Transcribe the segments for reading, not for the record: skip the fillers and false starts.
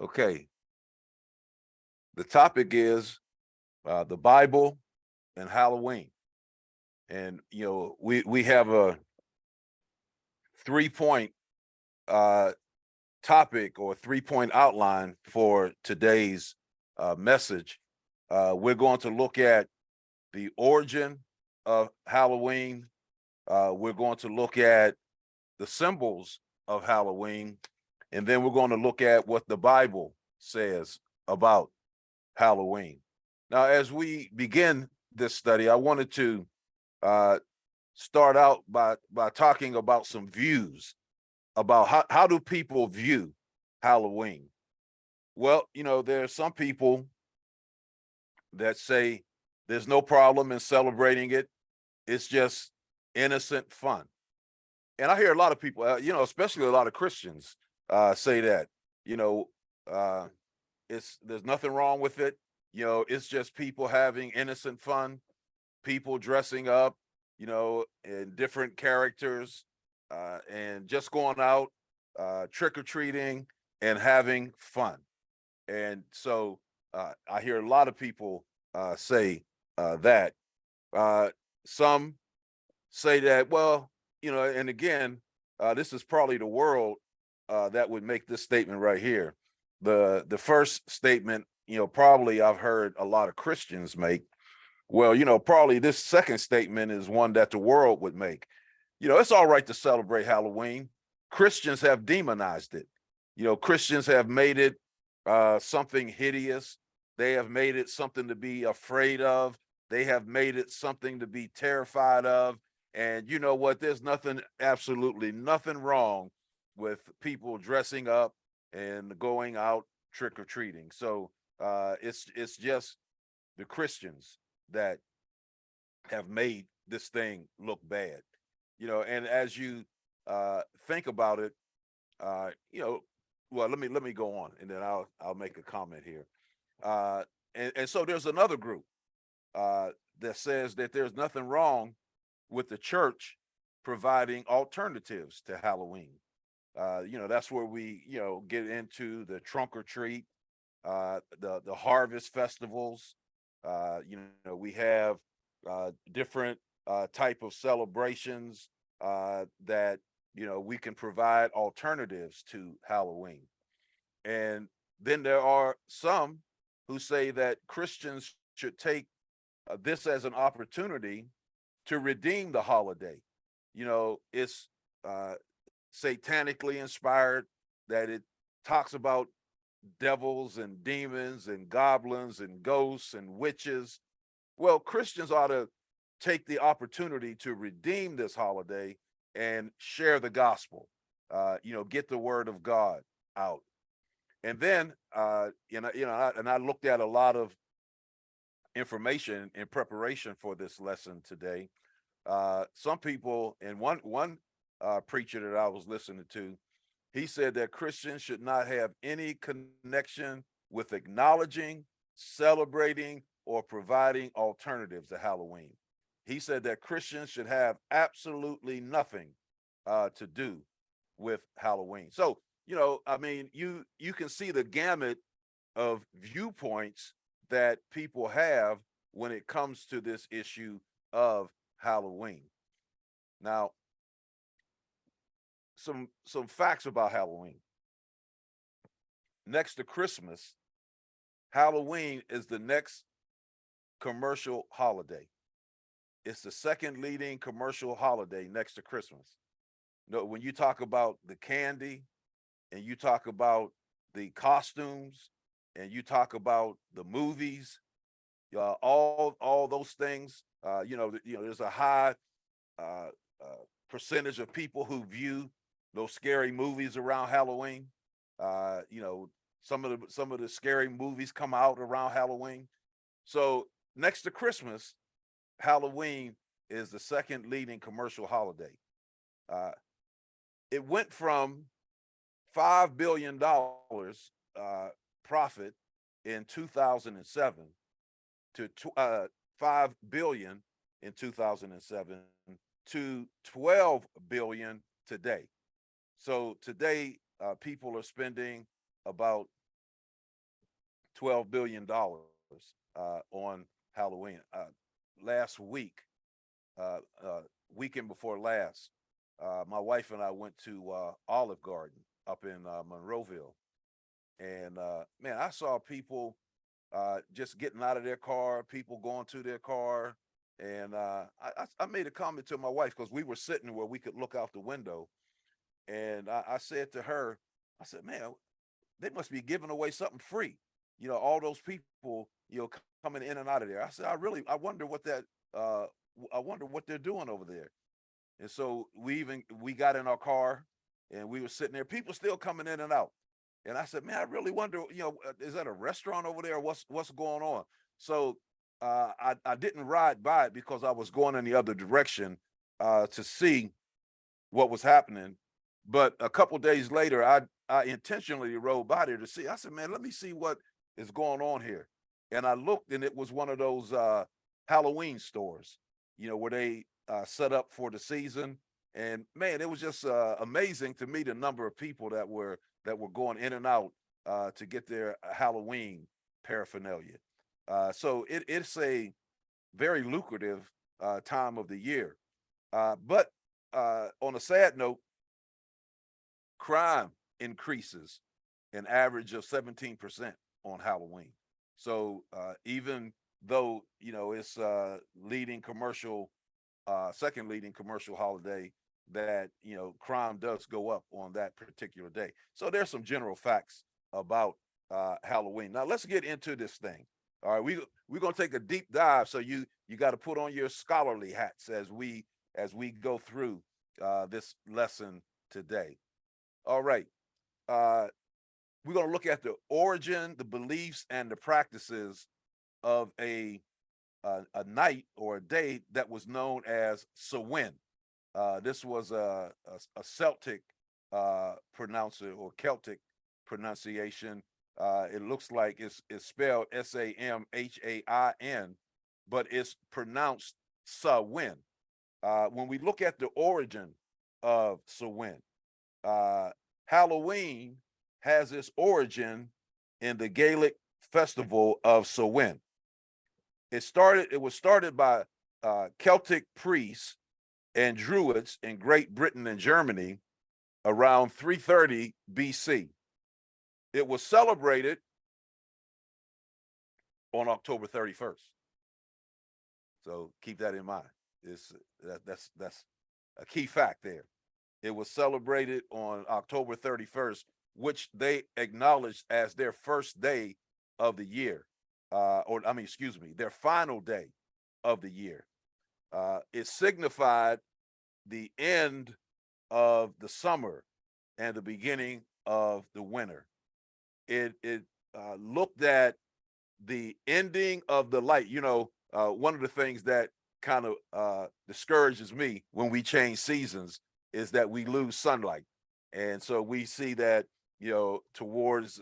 Okay, the topic is the Bible and Halloween, and we have a 3 point uh, topic or 3 point outline for today's message. We're going to look at the origin of Halloween. We're going to look at the symbols of Halloween, and then we're going to look at what the Bible says about Halloween. Now, as we begin this study, I wanted to uh, start out by talking about some views about how do people view Halloween. Well, there are some people that say there's no problem in celebrating it. It's just innocent fun. And I hear a lot of people, especially a lot of Christians, say that. You know, uh, it's there's nothing wrong with it. It's just people having innocent fun, people dressing up, in different characters, and just going out, trick or treating, and having fun. And so I hear a lot of people say that. Uh, some say that, well, and again, this is probably the world that would make this statement right here. The first statement, probably I've heard a lot of Christians make. Well, probably this second statement is one that the world would make. It's all right to celebrate Halloween. Christians have demonized it. Christians have made it something hideous. They have made it something to be afraid of. They have made it something to be terrified of. And you know what? There's nothing, absolutely nothing wrong with people dressing up and going out trick or treating. So it's just the Christians that have made this thing look bad. And as you think about it, uh, you know, well, let me go on, and then I'll make a comment here. Uh, and so there's another group uh, that says that there's nothing wrong with the church providing alternatives to Halloween. That's where we get into the trunk or treat, the harvest festivals. We have different type of celebrations that we can provide alternatives to Halloween. And then there are some who say that Christians should take this as an opportunity to redeem the holiday. It's uh, satanically inspired, that it talks about devils and demons and goblins and ghosts and witches. Well, Christians ought to take the opportunity to redeem this holiday and share the gospel, get the word of God out. And then, I looked at a lot of information in preparation for this lesson today. Some people, and one preacher that I was listening to, he said that Christians should not have any connection with acknowledging, celebrating, or providing alternatives to Halloween. He said that Christians should have absolutely nothing to do with Halloween. So, I mean, you can see the gamut of viewpoints that people have when it comes to this issue of Halloween. Now, some facts about Halloween. Next to Christmas, Halloween is the next commercial holiday. It's the second leading commercial holiday next to Christmas. No, when you talk about the candy and you talk about the costumes and you talk about the movies, all those things, there's a high uh, percentage of people who view those scary movies around Halloween. Some of the scary movies come out around Halloween. So next to Christmas, Halloween is the second leading commercial holiday. Uh, it went from $5 billion profit in 2007 to 5 billion in 2007 to 12 billion today. So today, people are spending about $12 billion on Halloween. Last week, weekend before last, my wife and I went to Olive Garden up in Monroeville, and man, I saw people just getting out of their car, people going to their car, and I made a comment to my wife because we were sitting where we could look out the window, and I said to her, I said, man, they must be giving away something free. All those people, coming in and out of there. I said, I wonder what that, I wonder what they're doing over there. And so we got in our car and we were sitting there, people still coming in and out. And I said, man, I really wonder, is that a restaurant over there? What's going on? So I didn't ride by it because I was going in the other direction to see what was happening. But a couple days later, I intentionally rode by there to see. I said, man, let me see what is going on here. And I looked, and it was one of those Halloween stores, where they set up for the season. And man, it was just amazing to me the number of people that were going in and out to get their Halloween paraphernalia. So it's a very lucrative time of the year. But on a sad note, crime increases an average of 17% on Halloween. So even though it's second leading commercial holiday, that crime does go up on that particular day. So there's some general facts about Halloween. Now let's get into this thing. All right, we're gonna take a deep dive. So you got to put on your scholarly hats as we go through this lesson today. All right. We're going to look at the origin, the beliefs, and the practices of a night or a day that was known as Samhain. This was a Celtic pronouncer or Celtic pronunciation. It looks like it's spelled Samhain, but it's pronounced Samhain. When we look at the origin of Samhain, Halloween has its origin in the Gaelic festival of Samhain. It was started by Celtic priests and Druids in Great Britain and Germany around 330 BC. It was celebrated on October 31st. So keep that in mind. That's a key fact there. It was celebrated on October 31st, which they acknowledged as their first day of the year, their final day of the year. It signified the end of the summer and the beginning of the winter. It looked at the ending of the light. One of the things that kind of discourages me when we change seasons is that we lose sunlight. And so we see that, towards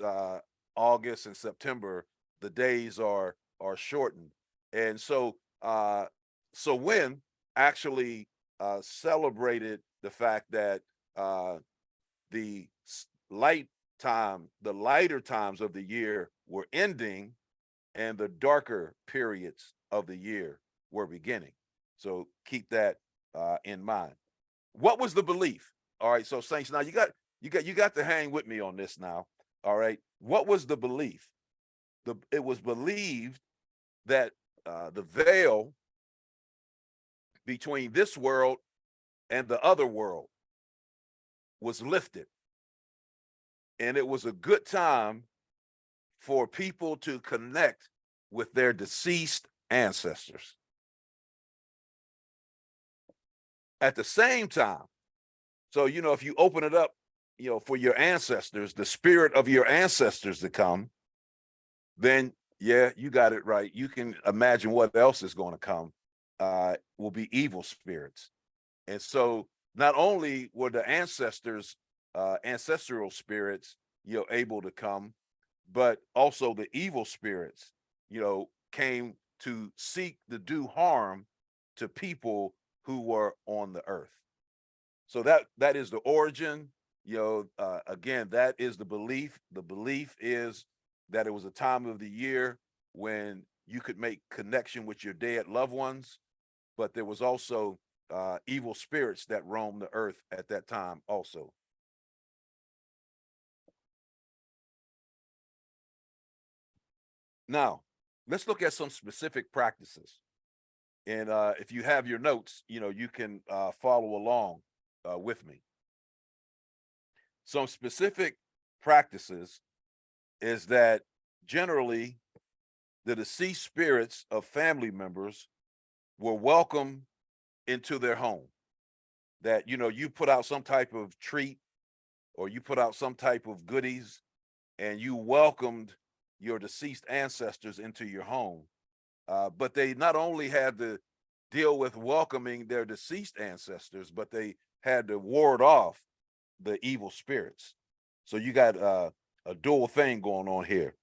August and September, the days are shortened. And so when actually celebrated the fact that the lighter times of the year were ending and the darker periods of the year were beginning. So keep that in mind. What was the belief? All right, so Saints, now you got to hang with me on this now. All right, what was the belief? It was believed that the veil between this world and the other world was lifted, and it was a good time for people to connect with their deceased ancestors. At the same time, so if you open it up, for your ancestors, the spirit of your ancestors to come, then yeah, you got it right. You can imagine what else is going to come. Will be evil spirits. And so not only were the ancestors, ancestral spirits, able to come, but also the evil spirits, came to seek to do harm to people who were on the earth. So that is the origin Again, that is the belief. The belief is that it was a time of the year when you could make connection with your dead loved ones, but there was also evil spirits that roamed the earth at that time also. Now, let's look at some specific practices. And if you have your notes, you can follow along with me. Some specific practices is that generally the deceased spirits of family members were welcome into their home. That, you put out some type of treat or you put out some type of goodies and you welcomed your deceased ancestors into your home. But they not only had to deal with welcoming their deceased ancestors, but they had to ward off the evil spirits. So you got a dual thing going on here.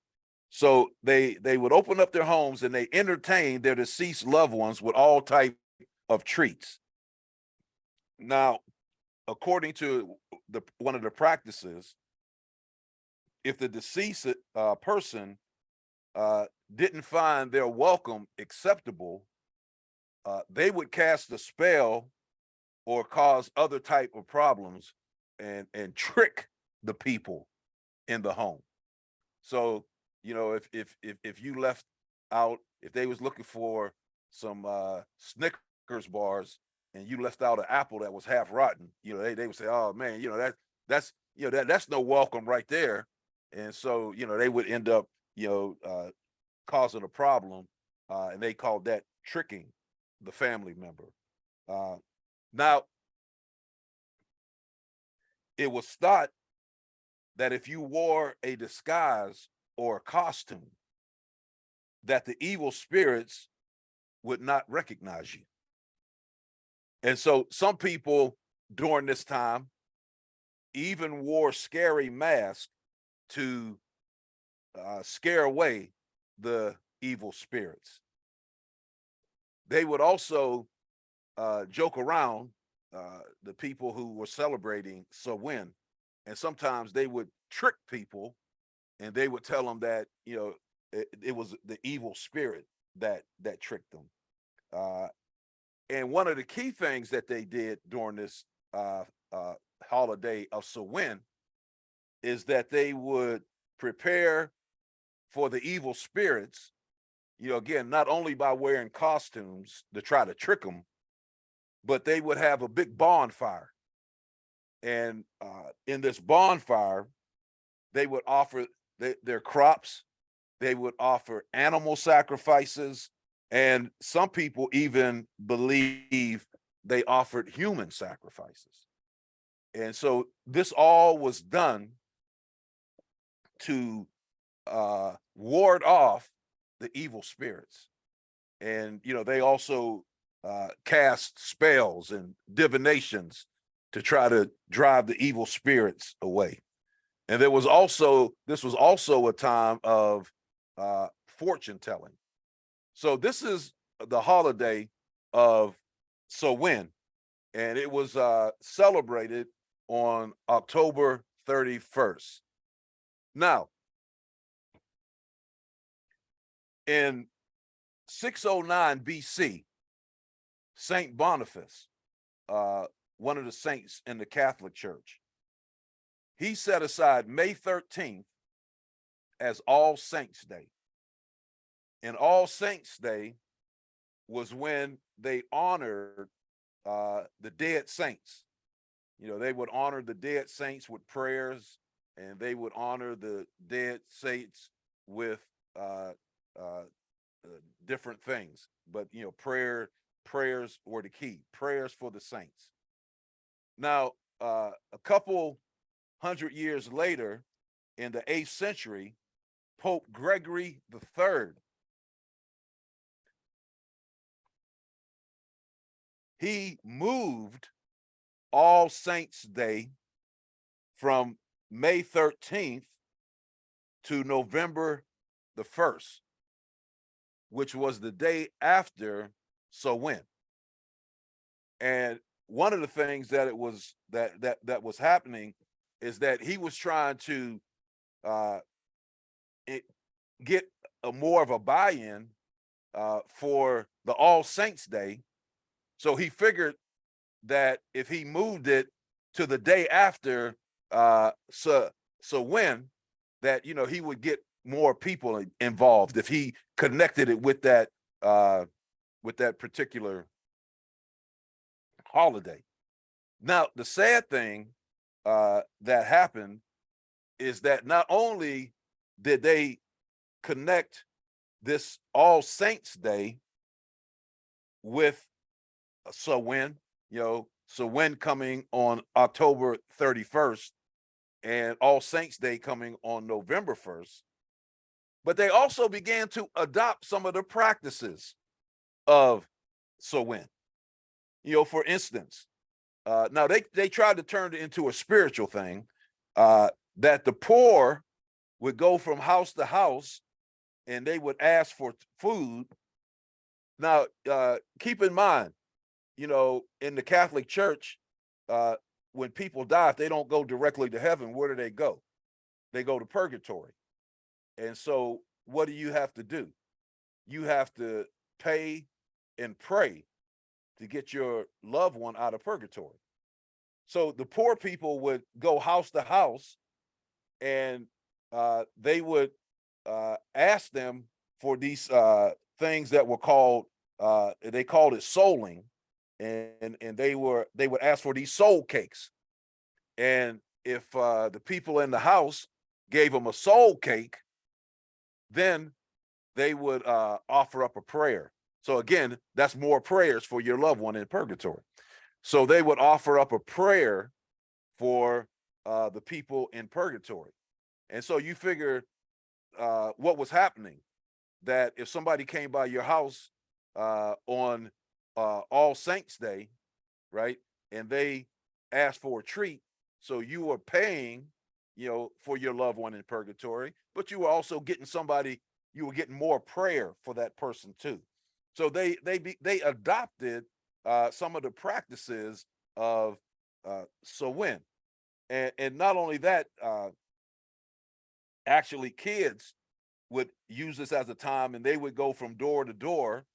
So they would open up their homes and they entertain their deceased loved ones with all type of treats. Now, according to one of the practices, if the deceased person didn't find their welcome acceptable, they would cast a spell or cause other type of problems and trick the people in the home. So, if you left out, if they was looking for some Snickers bars and you left out an apple that was half rotten, they would say, "Oh man, that's no welcome right there," and so they would end up causing a problem, and they called that tricking the family member. Now, it was thought that if you wore a disguise or a costume, that the evil spirits would not recognize you. And so some people during this time even wore scary masks to scare away the evil spirits. They would also joke around, the people who were celebrating Samhain, and sometimes they would trick people and they would tell them that it was the evil spirit that tricked them. And one of the key things that they did during this holiday of Samhain is that they would prepare for the evil spirits. Again, not only by wearing costumes to try to trick them, but they would have a big bonfire. And in this bonfire, they would offer their crops, they would offer animal sacrifices, and some people even believe they offered human sacrifices. And so this all was done to ward off the evil spirits. And they also cast spells and divinations to try to drive the evil spirits away. And this was also a time of fortune telling. So this is the holiday of Samhain, and it was celebrated on October 31st. Now, in 609 BC, Saint Boniface, one of the saints in the Catholic Church, he set aside May 13th as All Saints Day. And All Saints Day was when they honored the dead saints. They would honor the dead saints with prayers, and they would honor the dead saints with different things. But prayers were the key. Prayers for the saints. Now, a couple 100 years later, in the 8th century, Pope Gregory III, he moved All Saints Day from May 13th to November the 1st, which was the day after Samhain. And one of the things that was happening is that he was trying to uh, get a more of a buy-in for the All Saints Day. So he figured that if he moved it to the day after Samhain, that he would get more people involved if he connected it with that particular holiday. Now, the sad thing that happened is that not only did they connect this All Saints Day with Samhain, Samhain coming on October 31st and All Saints Day coming on November 1st, but they also began to adopt some of the practices of Samhain. For instance, now they tried to turn it into a spiritual thing, that the poor would go from house to house and they would ask for food. Now, keep in mind, in the Catholic Church, when people die, if they don't go directly to heaven, where do they go? They go to purgatory. And so what do you have to do? You have to pay and pray to get your loved one out of purgatory. So the poor people would go house to house, and they would ask them for these things that were called, they called it souling, and they would ask for these soul cakes. And if the people in the house gave them a soul cake, then they would offer up a prayer. So again, that's more prayers for your loved one in purgatory. So they would offer up a prayer for the people in purgatory. And so you figure what was happening, that if somebody came by your house on All Saints Day, right, and they asked for a treat, so you were paying, for your loved one in purgatory, but you were also getting you were getting more prayer for that person too. So they adopted some of the practices of Samhain, and not only that, actually kids would use this as a time, and they would go from door to door,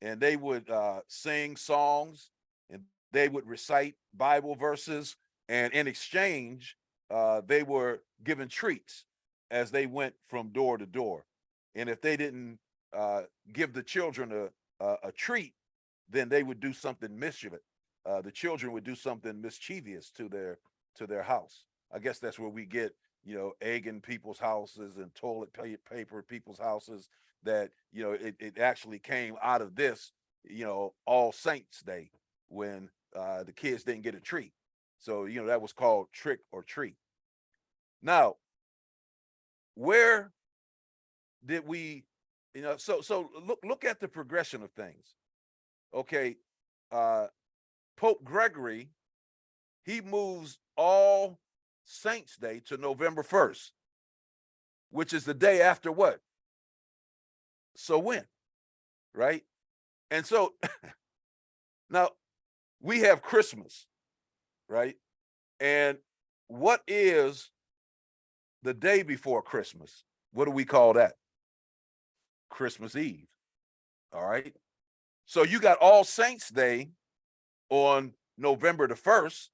and they would sing songs, and they would recite Bible verses, and in exchange, they were given treats as they went from door to door. And if they didn't give the children a treat, then they would do something mischievous. The children would do something mischievous to their house. I guess that's where we get, egg in people's houses and toilet paper in people's houses. That it actually came out of this, All Saints Day, when the kids didn't get a treat. So that was called trick or treat. Now, where did we, so look at the progression of things. Okay, Pope Gregory, he moves All Saints Day to November 1st, which is the day after what? Samhain, right? And so now we have Christmas, right? And what is the day before Christmas? What do we call that? Christmas Eve. All right. So you got All Saints Day on November the 1st,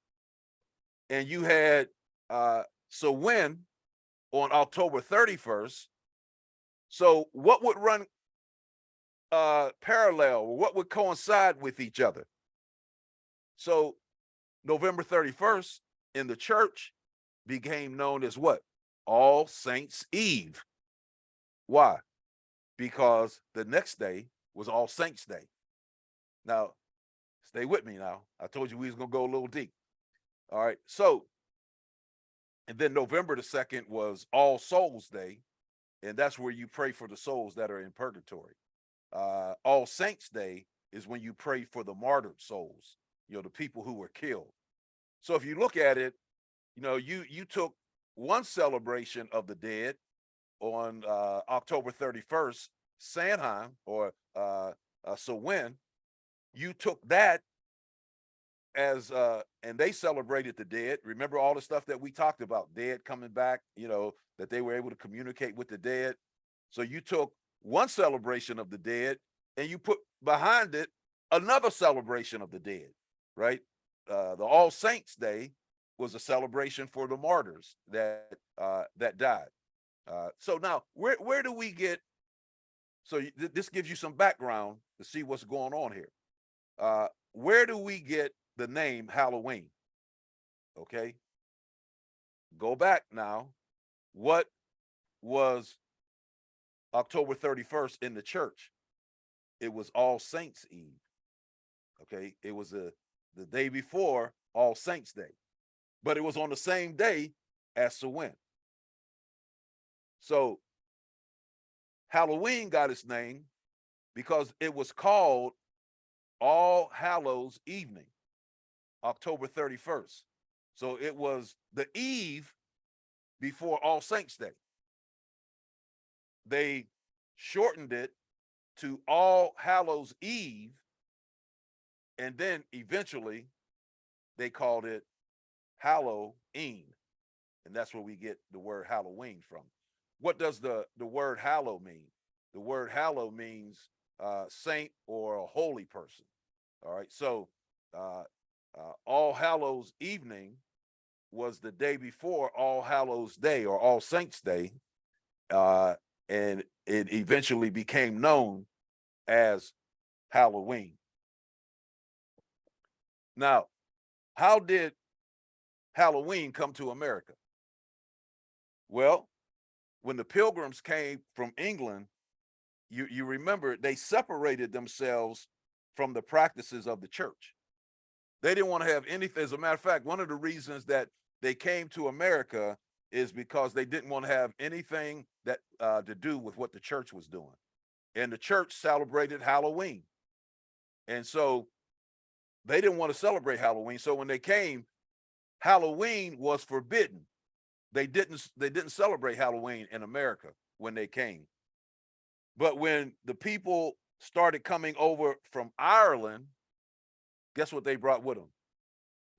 and you had Samhain on October 31st. So what would run parallel, or what would coincide with each other? So November 31st in the church became known as what? All Saints Eve. Why? Because the next day was All Saints Day. Now, stay with me now. I told you we was going to go a little deep. All right. So, and then November the 2nd was All Souls Day, and that's where you pray for the souls that are in purgatory. All Saints Day is when you pray for the martyred souls, the people who were killed. So if you look at it, you took one celebration of the dead on October 31st, Samhain or Samhain. You took that and they celebrated the dead. Remember all the stuff that we talked about, dead coming back, that they were able to communicate with the dead. So you took one celebration of the dead and you put behind it another celebration of the dead, right? The All Saints Day was a celebration for the martyrs that died. So now, where do we get? So this gives you some background to see what's going on here. Where do we get the name Halloween? Okay, go back now. What was October 31st in the church? It was All Saints Eve. Okay, it was the day before All Saints Day, but it was on the same day as Samhain. So Halloween got its name because it was called All Hallows Evening, October 31st. So it was the eve before All Saints Day. They shortened it to All Hallows Eve, and then eventually they called it Halloween, and that's where we get the word Halloween from. What does the word hallow mean? The word hallow means saint or a holy person. All right, so All Hallows Evening was the day before All Hallows Day or All Saints Day, and it eventually became known as Halloween. Now, how did Halloween come to America? Well, when the Pilgrims came from England, you remember they separated themselves from the practices of the church. They didn't want to have anything. As a matter of fact, one of the reasons that they came to America is because they didn't want to have anything that to do with what the church was doing. And the church celebrated Halloween. And so they didn't want to celebrate Halloween. So when they came, Halloween was forbidden. They didn't celebrate Halloween in America when they came. But when the people started coming over from Ireland, guess what they brought with them?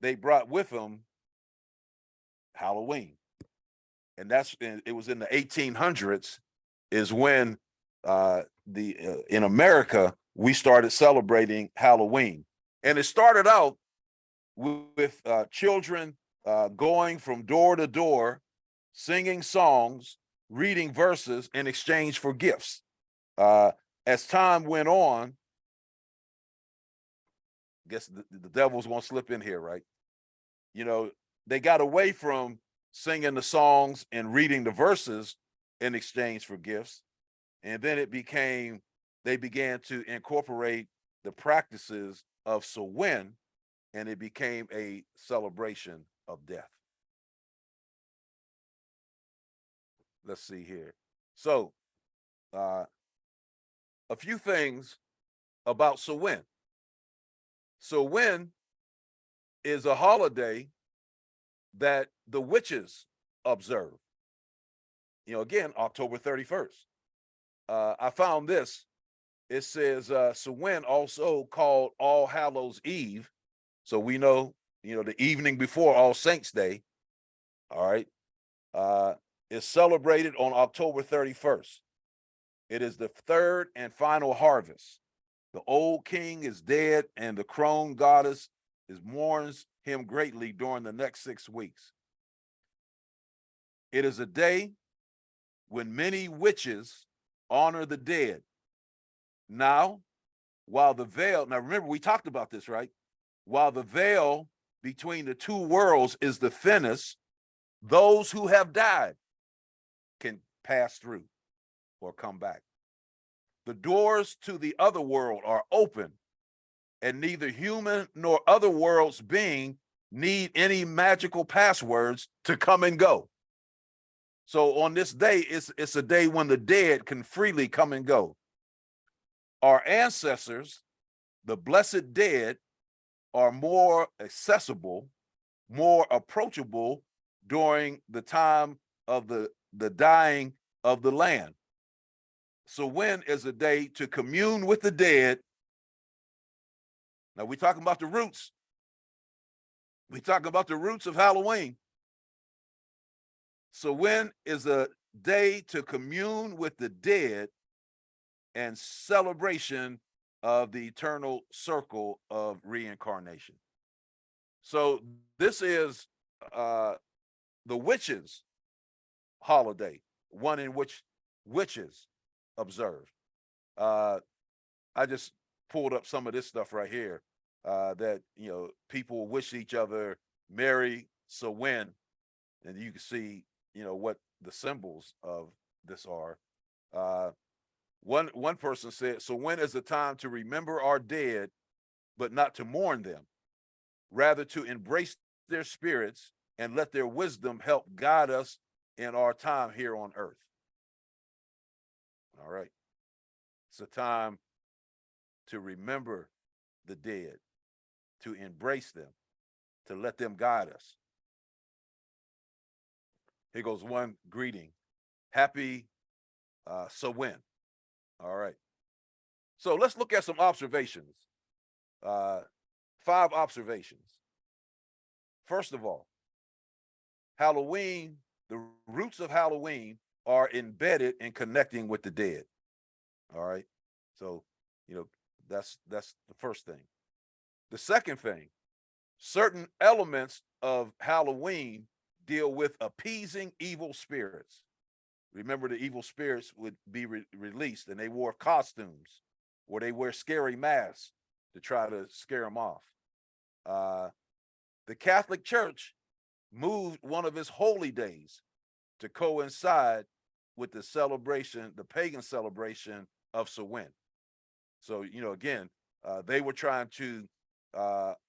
They brought with them Halloween. And it was in the 1800s is when in America we started celebrating Halloween. And it started out with children going from door to door, singing songs, reading verses in exchange for gifts. As time went on, I guess the devil's gonna slip in here, right? They got away from singing the songs and reading the verses in exchange for gifts. And then they began to incorporate the practices of Samhain, and it became a celebration of death. Let's see here. So, a few things about Samhain. Samhain is a holiday that the witches observe. Again, October 31st. I found this. It says Samhain, also called All Hallows Eve. So we know, the evening before All Saints Day. All right. Is celebrated on October 31st. It is the third and final harvest. The old king is dead, and the crone goddess mourns him greatly during the next 6 weeks. It is a day when many witches honor the dead. Now, remember we talked about this, right? While the veil between the two worlds is the thinnest, those who have died can pass through or come back. The doors to the other world are open, and neither human nor other worlds being need any magical passwords to come and go. So on this day, it's a day when the dead can freely come and go. Our ancestors, the blessed dead, are more accessible, more approachable during the time of the dying of the land. So when is a day to commune with the dead? Now we're talking about the roots. We talking about the roots of Halloween. Samhain is a day to commune with the dead and celebration of the eternal circle of reincarnation. So this is the witches' holiday, one in which witches observe. I just pulled up some of this stuff right here that people wish each other Merry Samhain, and you can see what the symbols of this are. One person said, "Samhain is a time to remember our dead, but not to mourn them, rather to embrace their spirits and let their wisdom help guide us in our time here on earth." All right. It's a time to remember the dead, to embrace them, to let them guide us. Here goes one greeting. Happy Samhain. All right. So let's look at some observations. 5 observations. First of all, Halloween, the roots of Halloween are embedded in connecting with the dead. All right. So, that's the first thing. The second thing, certain elements of Halloween deal with appeasing evil spirits. Remember, the evil spirits would be released, and they wore costumes, or they wear scary masks to try to scare them off. The Catholic Church moved one of its holy days to coincide with the celebration, the pagan celebration of Samhain. So, again, they were trying to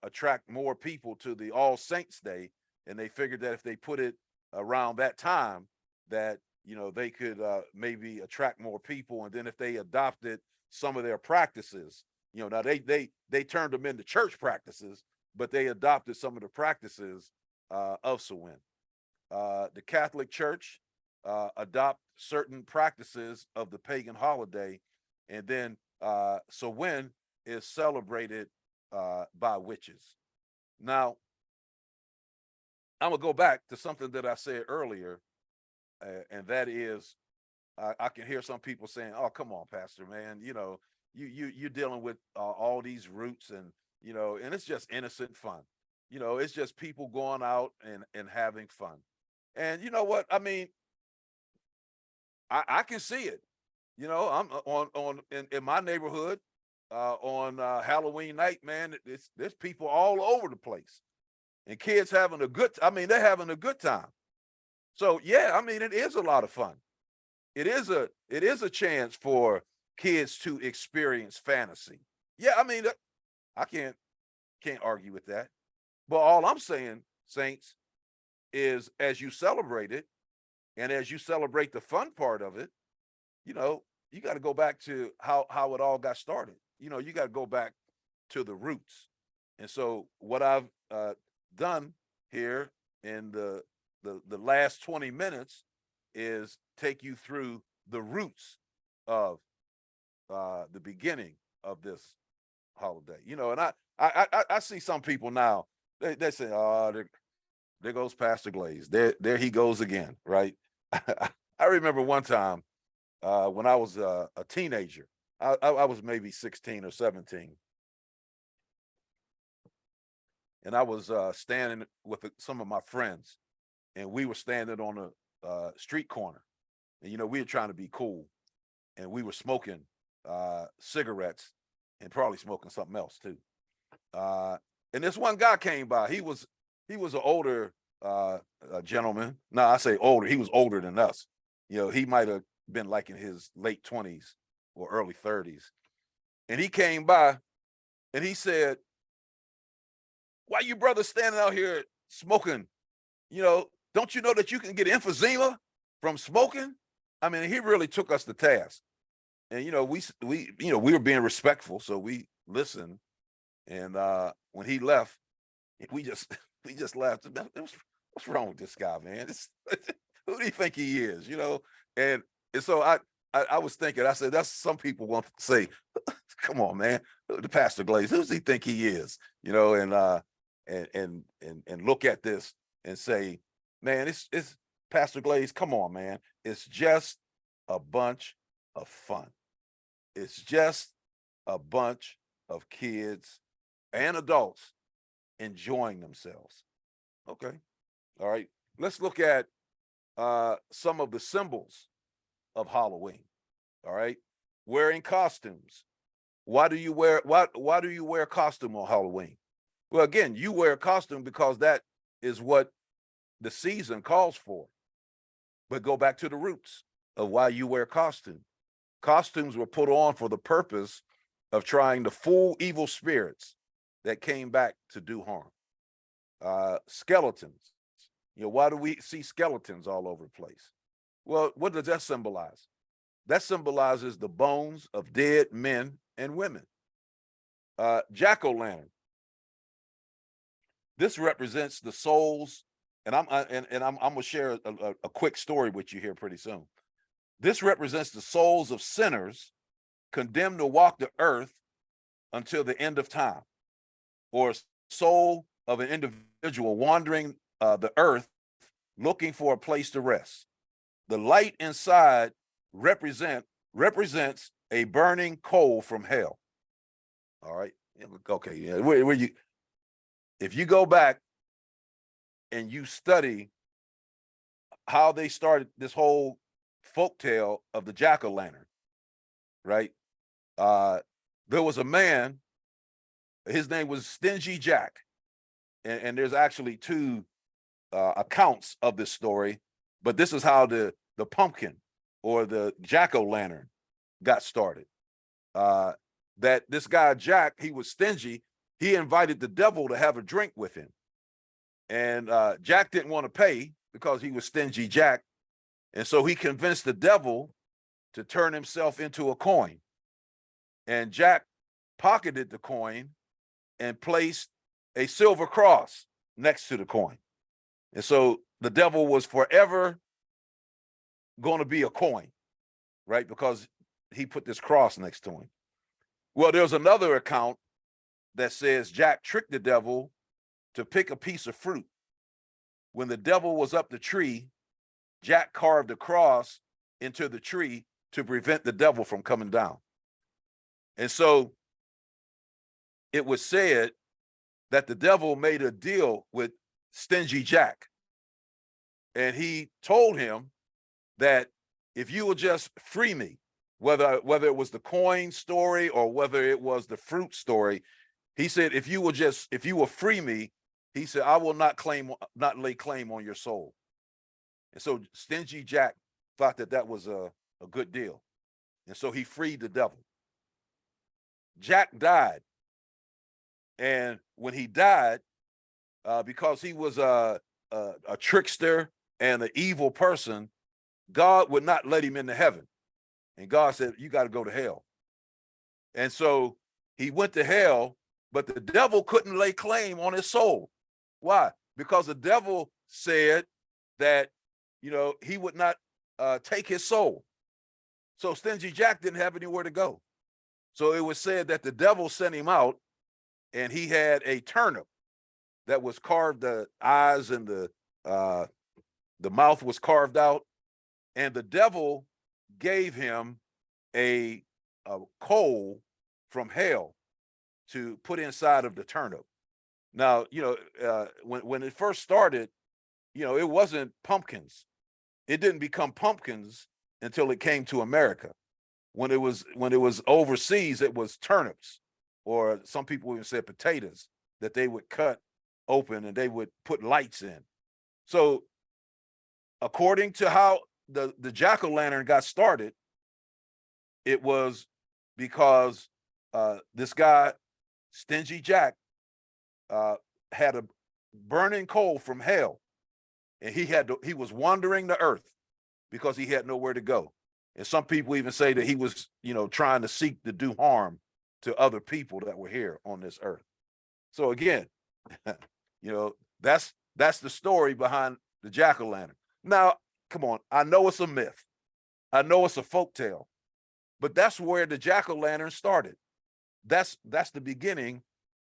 attract more people to the All Saints Day, and they figured that if they put it around that time, that they could maybe attract more people. And then if they adopted some of their practices, now they turned them into church practices, but they adopted some of the practices of Samhain. The Catholic Church adopt certain practices of the pagan holiday, and then Samhain is celebrated by witches. Now, I'm gonna go back to something that I said earlier, and that is, I can hear some people saying, "Oh, come on, Pastor, man, you're dealing with all these roots, and and it's just innocent fun. It's just people going out and having fun." And you know what? I mean, I can see it. I'm in my neighborhood on Halloween night, man. There's people all over the place, and kids having a good. I mean, they're having a good time. So yeah, I mean, it is a lot of fun. It is a chance for kids to experience fantasy. Yeah, I mean, I can't argue with that. But all I'm saying, Saints, is as you celebrate it, and as you celebrate the fun part of it, you got to go back to how it all got started. You got to go back to the roots. And so what I've done here in the last 20 minutes is take you through the roots of the beginning of this holiday. And I see some people now, they say, "Oh, there goes Pastor Glaze. There he goes again," right? I remember one time when I was a teenager. I was maybe 16 or 17, and I was standing with some of my friends, and we were standing on a street corner, and we were trying to be cool, and we were smoking cigarettes and probably smoking something else too. And this one guy came by. He was an older gentleman. No, I say older. He was older than us. He might have been like in his late 20s or early 30s. And he came by and he said, "Why you brothers standing out here smoking? Don't you know that you can get emphysema from smoking?" I mean, he really took us to task. And we were being respectful, so we listened. And when he left, we just laughed. What's wrong with this guy, man? Who do you think he is? And so I was thinking, I said, that's some people want to say, "Come on, man, the Pastor Glaze, who does he think he is?" And and look at this and say, man, it's Pastor Glaze, come on, man. It's just a bunch of fun. It's just a bunch of kids and adults enjoying themselves. Okay. All right. Let's look at some of the symbols of Halloween. All right. Wearing costumes. Why do you wear costume on Halloween? Well, again, you wear a costume because that is what the season calls for. But go back to the roots of why you wear costume. Costumes were put on for the purpose of trying to fool evil spirits that came back to do harm. Skeletons. Why do we see skeletons all over the place? Well, what does that symbolize? That symbolizes the bones of dead men and women. Jack-o'-lantern. This represents the souls, and I'm gonna share a quick story with you here pretty soon. This represents the souls of sinners condemned to walk the earth until the end of time, or soul of an individual wandering the earth looking for a place to rest. The light inside represents a burning coal from hell. All right. Okay. Yeah. Where you? If you go back and you study how they started this whole folktale of the jack-o'-lantern, right? There was a man. His name was Stingy Jack, and there's actually two accounts of this story, but this is how the pumpkin or the jack-o'-lantern got started. That this guy Jack, he was stingy. He invited the devil to have a drink with him, and Jack didn't want to pay because he was Stingy Jack, and so he convinced the devil to turn himself into a coin, and Jack pocketed the coin and placed a silver cross next to the coin. And so the devil was forever going to be a coin, right? Because he put this cross next to him. Well, there's another account that says Jack tricked the devil to pick a piece of fruit. When the devil was up the tree, Jack carved a cross into the tree to prevent the devil from coming down. And so it was said that the devil made a deal with Stingy Jack. And he told him that if you will just free me, whether it was the coin story or whether it was the fruit story, he said, if you will free me, he said, I will not lay claim on your soul. And so Stingy Jack thought that was a good deal. And so he freed the devil. Jack died. And when he died, because he was a trickster and an evil person, God would not let him into heaven. And God said, you got to go to hell. And so he went to hell, but the devil couldn't lay claim on his soul. Why? Because the devil said that, he would not take his soul. So Stingy Jack didn't have anywhere to go. So it was said that the devil sent him out, and he had a turnip that was carved, the eyes and the mouth was carved out, and the devil gave him a coal from hell to put inside of the turnip. Now, when it first started, it wasn't pumpkins. It didn't become pumpkins until it came to America. When it was overseas, it was turnips, or some people even said potatoes, that they would cut open and they would put lights in. So according to how the jack-o'-lantern got started, it was because this guy, Stingy Jack, had a burning coal from hell, and he was wandering the earth because he had nowhere to go. And some people even say that he was, trying to seek to do harm to other people that were here on this earth. So again, that's the story behind the jack-o'-lantern. Now, come on, I know it's a myth. I know it's a folktale, but that's where the jack-o'-lantern started. That's the beginning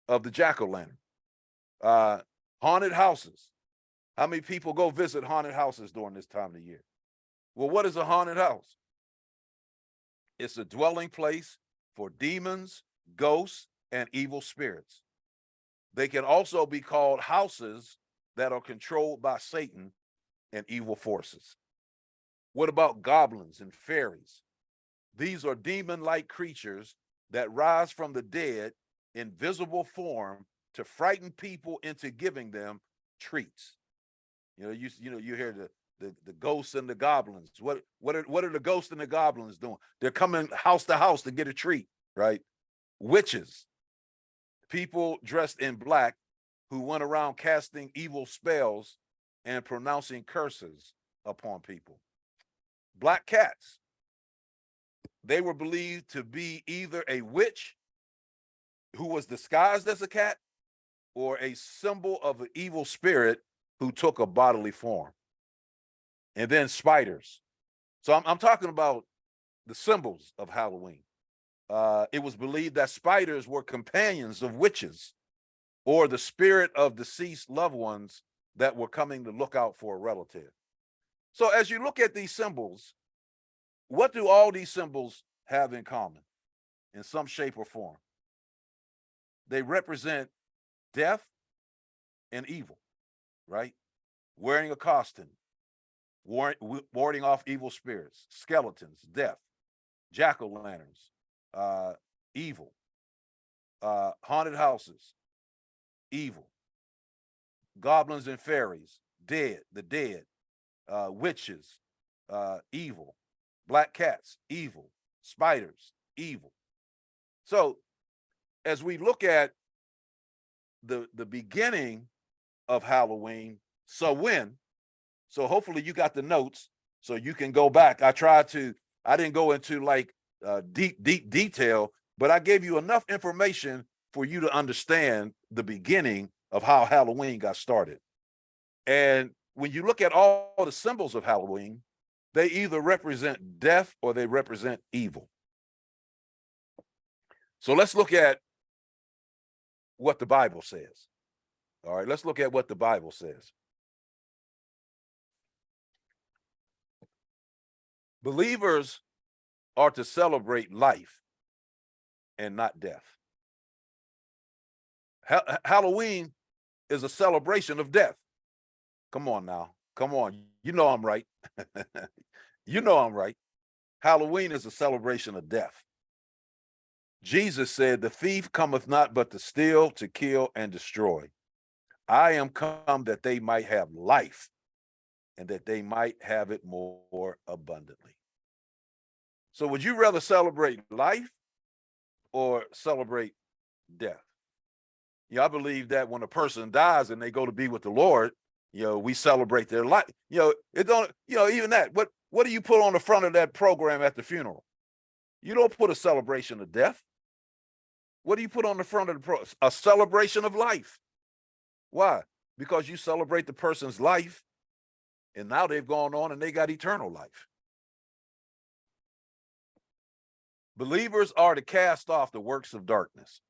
of the jack-o'-lantern. Haunted houses. How many people go visit haunted houses during this time of the year? Well, what is a haunted house? It's a dwelling place for demons, ghosts, and evil spirits. They can also be called houses that are controlled by Satan and evil forces. What about goblins and fairies? These are demon-like creatures that rise from the dead in visible form to frighten people into giving them treats. You hear the ghosts and the goblins. What are the ghosts and the goblins doing? They're coming house to house to get a treat, right? Witches, people dressed in black who went around casting evil spells and pronouncing curses upon people. Black cats, they were believed to be either a witch who was disguised as a cat or a symbol of an evil spirit who took a bodily form. And then spiders. So I'm talking about the symbols of Halloween. It was believed that spiders were companions of witches or the spirit of deceased loved ones that were coming to look out for a relative. So as you look at these symbols, what do all these symbols have in common in some shape or form? They represent death and evil, right? Wearing a costume, warding off evil spirits, skeletons, death, jack-o'-lanterns, evil, haunted houses, evil, goblins and fairies, the dead, witches, evil, black cats, evil, spiders, evil. So as we look at the beginning of Halloween, so hopefully you got the notes so you can go back. I didn't go into like deep detail, but I gave you enough information for you to understand the beginning of how Halloween got started. And when you look at all the symbols of Halloween, they either represent death or they represent evil. So let's look at what the Bible says. All right, let's look at what the Bible says. Believers are to celebrate life and not death. Halloween is a celebration of death. Come on now. Come on. You know I'm right. You know I'm right. Halloween is a celebration of death. Jesus said, "The thief cometh not but to steal, to kill, and destroy. I am come that they might have life and that they might have it more abundantly." So would you rather celebrate life or celebrate death? I believe that when a person dies and they go to be with the Lord, we celebrate their life. It don't, even that. What do you put on the front of that program at the funeral? You don't put a celebration of death. What do you put on the front of the program? A celebration of life. Why? Because you celebrate the person's life, and now they've gone on and they got eternal life. Believers are to cast off the works of darkness.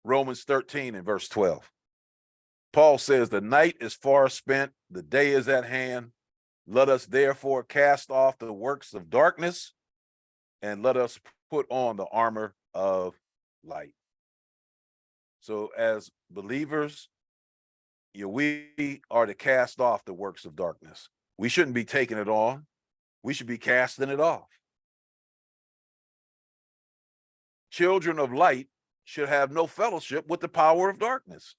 Romans 13 and verse 12. Paul says, "The night is far spent, the day is at hand. Let us therefore cast off the works of darkness and let us put on the armor of light." So as believers, we are to cast off the works of darkness. We shouldn't be taking it on. We should be casting it off. Children of light should have no fellowship with the power of darkness.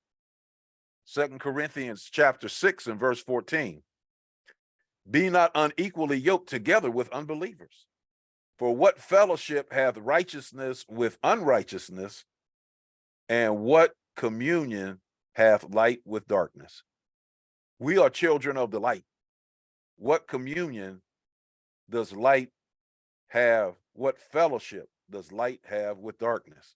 2 Corinthians chapter 6 and verse 14. Be not unequally yoked together with unbelievers. For what fellowship hath righteousness with unrighteousness? And what communion hath light with darkness? We are children of the light. What communion does light have? What fellowship does light have with darkness?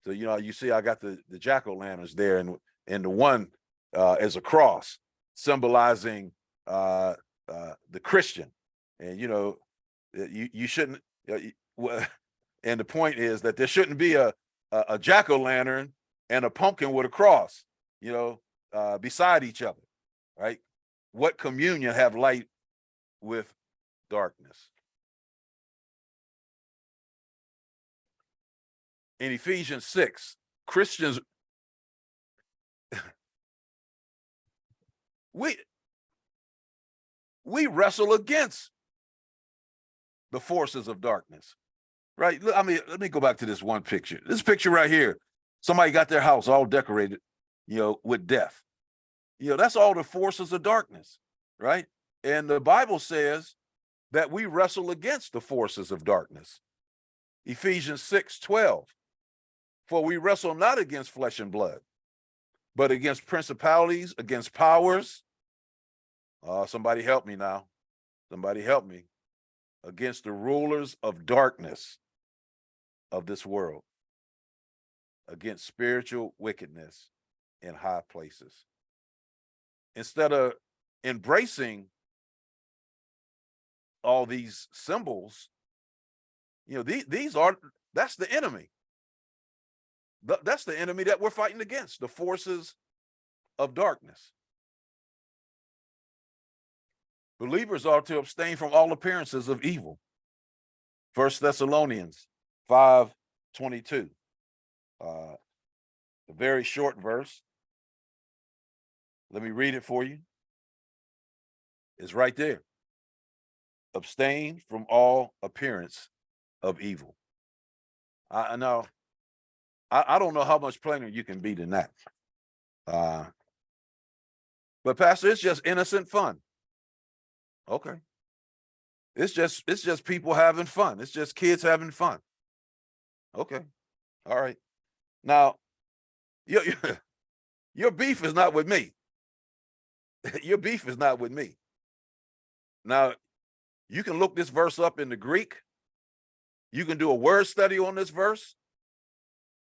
So, you see, I got the jack-o'-lanterns there, and the one is a cross symbolizing the Christian. And, you shouldn't, and the point is that there shouldn't be a jack-o'-lantern and a pumpkin with a cross. beside each other, right? What communion have light with darkness? In Ephesians 6, Christians, we wrestle against the forces of darkness, right? I mean, let me go back to this one picture. This picture right here, somebody got their house all decorated, with death. That's all the forces of darkness, right? And the Bible says that we wrestle against the forces of darkness. Ephesians 6:12. For we wrestle not against flesh and blood, but against principalities, against powers. Somebody help me now. Somebody help me. Against the rulers of darkness of this world, against spiritual wickedness in high places. Instead of embracing all these symbols, that's the enemy. That's the enemy that we're fighting against, the forces of darkness. Believers are to abstain from all appearances of evil. 1 Thessalonians 5:22. A very short verse. Let me read it for you. It's right there. Abstain from all appearance of evil. I know. I don't know how much plainer you can be than that. But Pastor, it's just innocent fun. Okay. It's just people having fun. It's just kids having fun. Okay. All right. Now, your beef is not with me. Your beef is not with me. Now, you can look this verse up in the Greek. You can do a word study on this verse.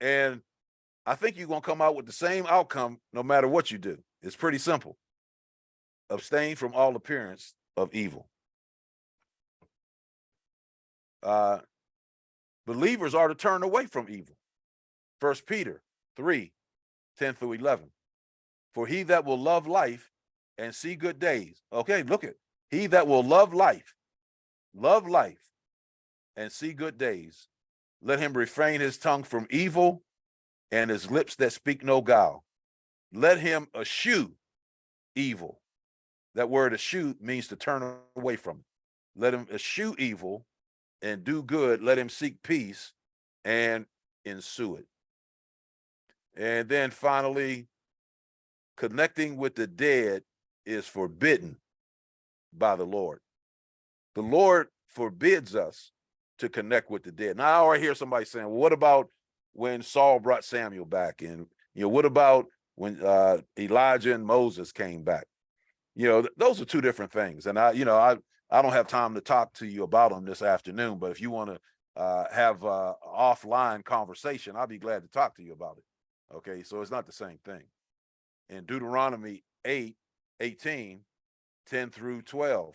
And I think you're going to come out with the same outcome no matter what you do. It's pretty simple. Abstain from all appearance of evil. Believers are to turn away from evil. 1 Peter 3:10-11. For he that will love life and see good days. Okay, look at he that will love life, and see good days. Let him refrain his tongue from evil and his lips that speak no guile. Let him eschew evil. That word eschew means to turn away from it. Let him eschew evil and do good. Let him seek peace and ensue it. And then finally, connecting with the dead is forbidden by the Lord. The Lord forbids us to connect with the dead. Now, I already hear somebody saying, well, what about when Saul brought Samuel back? And, what about when Elijah and Moses came back? Those are two different things. And I don't have time to talk to you about them this afternoon, but if you want to have an offline conversation, I'll be glad to talk to you about it. Okay, so it's not the same thing. In Deuteronomy 8:18, 10-12,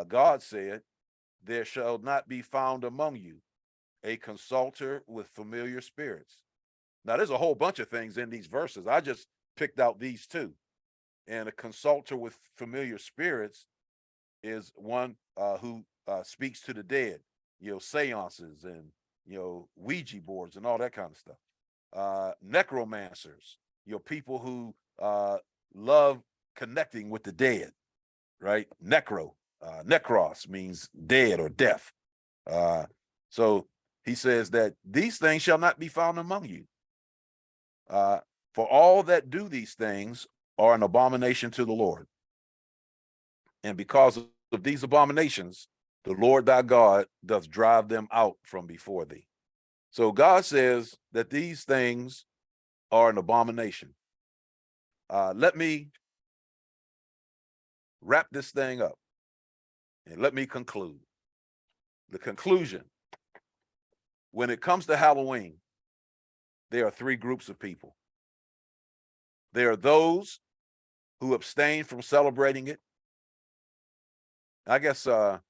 God said, there shall not be found among you a consulter with familiar spirits. Now, there's a whole bunch of things in these verses. I just picked out these two. And a consulter with familiar spirits is one who speaks to the dead, seances and, Ouija boards and all that kind of stuff. Necromancers, people who love connecting with the dead, right? Necros means dead or death. So he says that these things shall not be found among you. For all that do these things are an abomination to the Lord. And because of these abominations, the Lord thy God doth drive them out from before thee. So God says that these things are an abomination. Let me wrap this thing up and let me conclude. The conclusion, when it comes to Halloween, there are three groups of people. There are those who abstain from celebrating it. I guess, I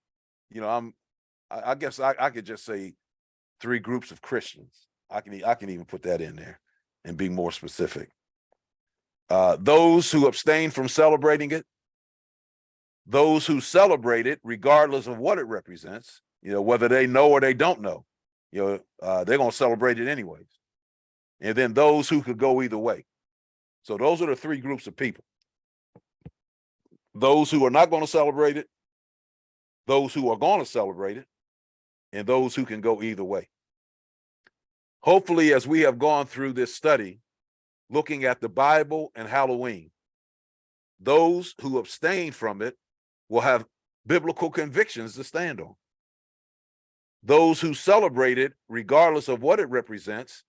could just say three groups of Christians. I can even put that in there and be more specific. those who abstain from celebrating it, those who celebrate it, regardless of what it represents, whether they know or they don't know, they're going to celebrate it anyways. And then those who could go either way. So those are the three groups of people. Those who are not going to celebrate it, those who are going to celebrate it, and those who can go either way. Hopefully, as we have gone through this study, looking at the Bible and Halloween, those who abstain from it will have biblical convictions to stand on. Those who celebrate it, regardless of what it represents,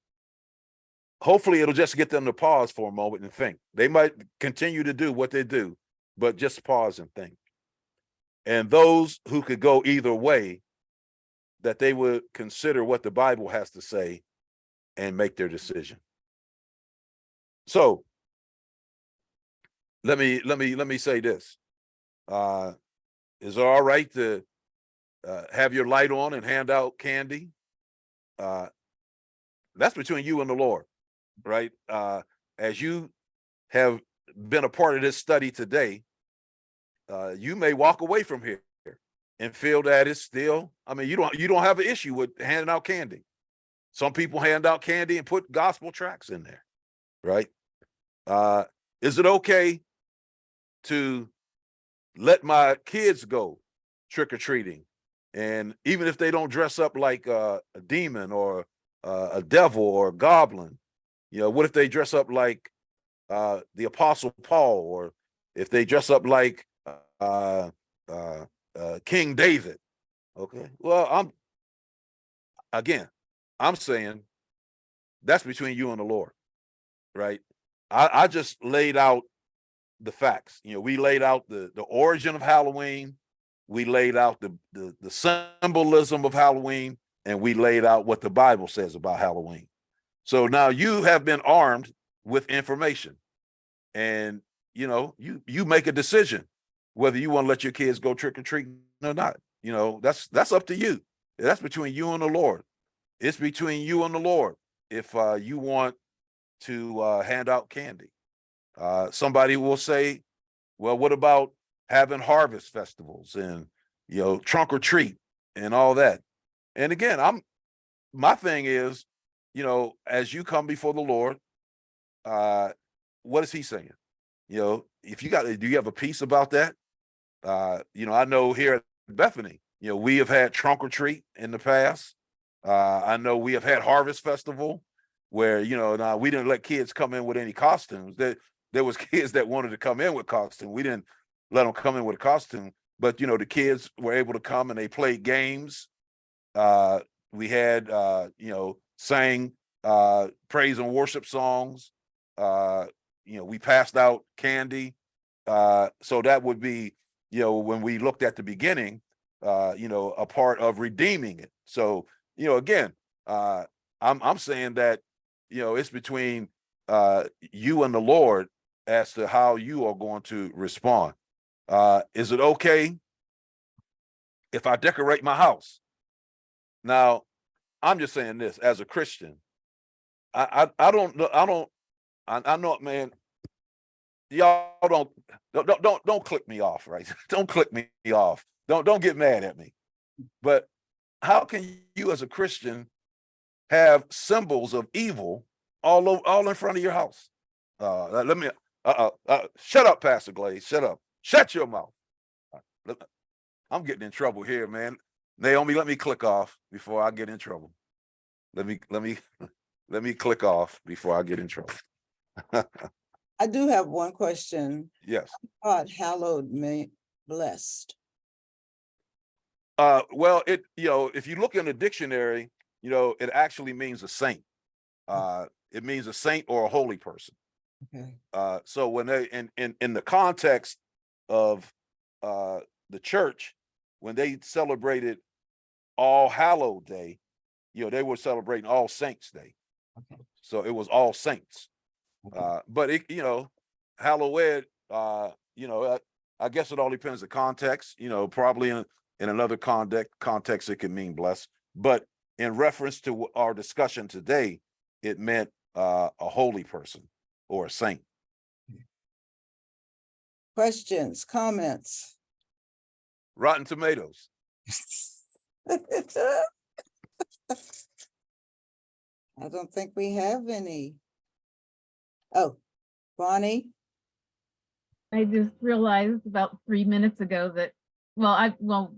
hopefully it'll just get them to pause for a moment and think. They might continue to do what they do, but just pause and think. And those who could go either way, that they would consider what the Bible has to say and make their decision. So let me say this. Is it all right to have your light on and hand out candy? That's between you and the Lord, right? As you have been a part of this study today, you may walk away from here and feel that it's still, you don't have an issue with handing out candy. Some people hand out candy and put gospel tracts in there, right? Is it okay to let my kids go trick-or-treating, and even if they don't dress up like a demon or a devil or a goblin, what if they dress up like the Apostle Paul, or if they dress up like King David? Okay, well, I'm saying that's between you and the Lord, right? I just laid out the facts. We laid out the origin of Halloween, we laid out the symbolism of Halloween, and we laid out what the Bible says about Halloween. So now you have been armed with information, and you make a decision whether you want to let your kids go trick-or-treating or not. That's up to you. That's between you and the Lord. It's between you and the Lord if you want to hand out candy. Somebody will say, well, what about having harvest festivals and trunk or treat and all that? And again, my thing is, as you come before the Lord, what is he saying? If do you have a peace about that? I know here at Bethany, we have had trunk or treat in the past. I know we have had harvest festival where, now we didn't let kids come in with any costumes. There was kids that wanted to come in with costume. We didn't let them come in with a costume, but the kids were able to come and they played games. We had sang praise and worship songs. We passed out candy. So that would be, when we looked at the beginning, a part of redeeming it. So, again, I'm saying that, it's between you and the Lord as to how you are going to respond. Is it okay if I decorate my house? Now, I'm just saying this as a Christian. I don't know. I know, man. Y'all don't click me off, right? Don't click me off. Don't get mad at me. But how can you, as a Christian, have symbols of evil all in front of your house? Let me. Shut up, Pastor Glaze. Shut up. Shut your mouth. I'm getting in trouble here, man. Naomi, let me click off before I get in trouble. Let me click off before I get in trouble. I do have one question. Yes. God hallowed me blessed. Well, if you look in the dictionary, it actually means a saint. It means a saint or a holy person. Okay. So when they in the context of the church, when they celebrated All Hallowed Day, they were celebrating All Saints Day. Okay. So it was All Saints. Okay. But it, Hallowed, I guess it all depends the context. Probably in another context it can mean blessed. But in reference to our discussion today, it meant a holy person or a saint. questions, comments? Rotten Tomatoes. I don't think we have any. Oh, Bonnie, I just realized about 3 minutes ago that, well,